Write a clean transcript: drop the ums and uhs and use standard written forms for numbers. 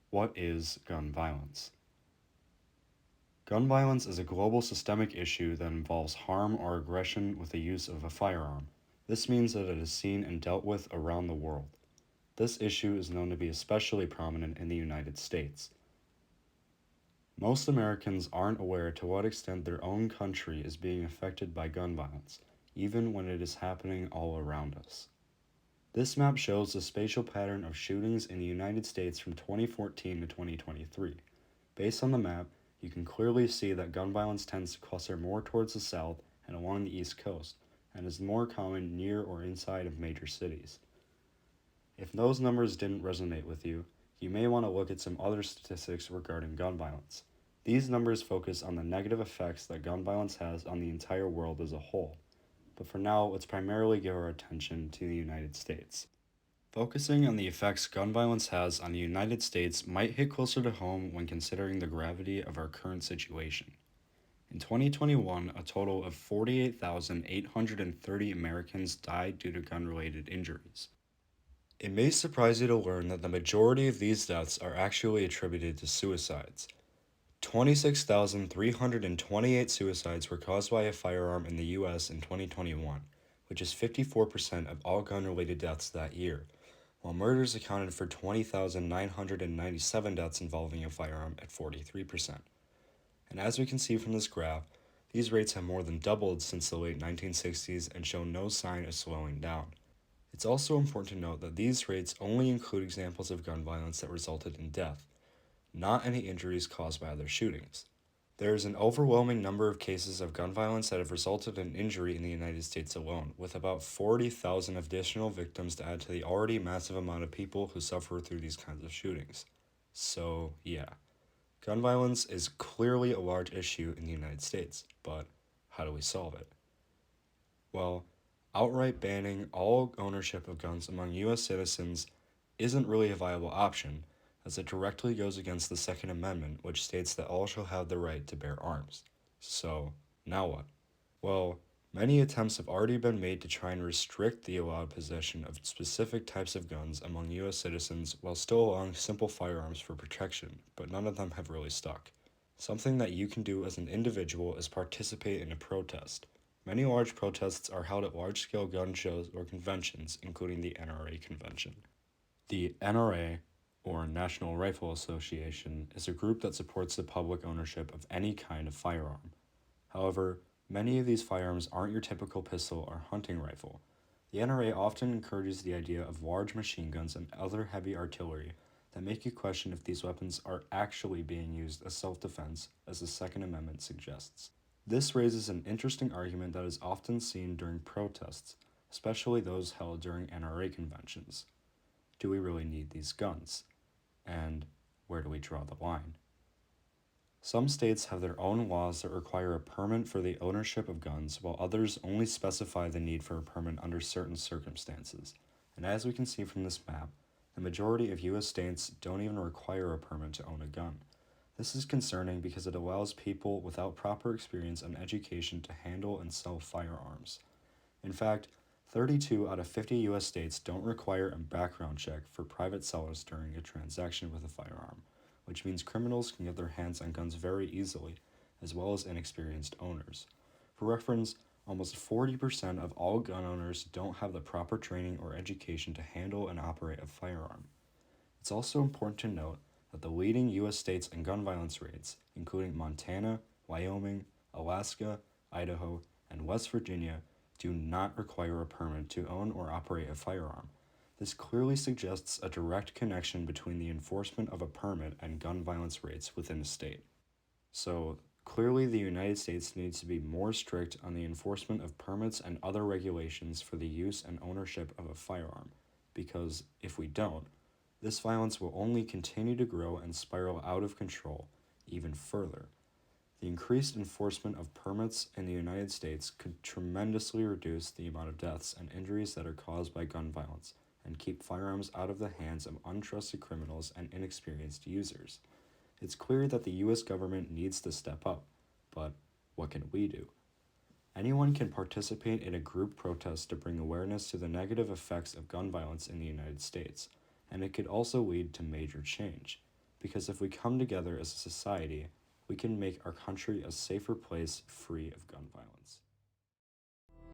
What is gun violence? Gun violence is a global systemic issue that involves harm or aggression with the use of a firearm. This means that it is seen and dealt with around the world. This issue is known to be especially prominent in the United States. Most Americans aren't aware to what extent their own country is being affected by gun violence, even when it is happening all around us. This map shows the spatial pattern of shootings in the United States from 2014 to 2023. Based on the map, you can clearly see that gun violence tends to cluster more towards the south and along the east coast, and is more common near or inside of major cities. If those numbers didn't resonate with you, you may want to look at some other statistics regarding gun violence. These numbers focus on the negative effects that gun violence has on the entire world as a whole, but for now, let's primarily give our attention to the United States. Focusing on the effects gun violence has on the United States might hit closer to home when considering the gravity of our current situation. In 2021, a total of 48,830 Americans died due to gun related injuries. It may surprise you to learn that the majority of these deaths are actually attributed to suicides. 26,328 suicides were caused by a firearm in the US in 2021, which is 54% of all gun related deaths that year, while murders accounted for 20,997 deaths involving a firearm at 43%. And as we can see from this graph, these rates have more than doubled since the late 1960s and show no sign of slowing down. It's also important to note that these rates only include examples of gun violence that resulted in death, not any injuries caused by other shootings. There is an overwhelming number of cases of gun violence that have resulted in injury in the United States alone, with about 40,000 additional victims to add to the already massive amount of people who suffer through these kinds of shootings. So, yeah, gun violence is clearly a large issue in the United States, but how do we solve it? Well, outright banning all ownership of guns among US citizens isn't really a viable option, as it directly goes against the Second Amendment, which states that all shall have the right to bear arms. So, now what? Well, many attempts have already been made to try and restrict the allowed possession of specific types of guns among US citizens while still allowing simple firearms for protection, but none of them have really stuck. Something that you can do as an individual is participate in a protest. Many large protests are held at large scale gun shows or conventions, including the NRA convention. The NRA, or National Rifle Association, is a group that supports the public ownership of any kind of firearm. However, many of these firearms aren't your typical pistol or hunting rifle. The NRA often encourages the idea of large machine guns and other heavy artillery that make you question if these weapons are actually being used as self defense, as the Second Amendment suggests. This raises an interesting argument that is often seen during protests, especially those held during NRA conventions. Do we really need these guns? And where do we draw the line? Some states have their own laws that require a permit for the ownership of guns, while others only specify the need for a permit under certain circumstances. And as we can see from this map, the majority of US states don't even require a permit to own a gun. This is concerning because it allows people without proper experience and education to handle and sell firearms. In fact, 32 out of 50 US states don't require a background check for private sellers during a transaction with a firearm, which means criminals can get their hands on guns very easily, as well as inexperienced owners. For reference, almost 40% of all gun owners don't have the proper training or education to handle and operate a firearm. It's also important to note that the leading US states in gun violence rates, including Montana, Wyoming, Alaska, Idaho, and West Virginia, do not require a permit to own or operate a firearm. This clearly suggests a direct connection between the enforcement of a permit and gun violence rates within a state. So, clearly, the United States needs to be more strict on the enforcement of permits and other regulations for the use and ownership of a firearm, because if we don't, this violence will only continue to grow and spiral out of control even further. The increased enforcement of permits in the United States could tremendously reduce the amount of deaths and injuries that are caused by gun violence and keep firearms out of the hands of untrusted criminals and inexperienced users. It's clear that the US government needs to step up, but what can we do? Anyone can participate in a group protest to bring awareness to the negative effects of gun violence in the United States, and it could also lead to major change. because if we come together as a society, we can make our country a safer place free of gun violence.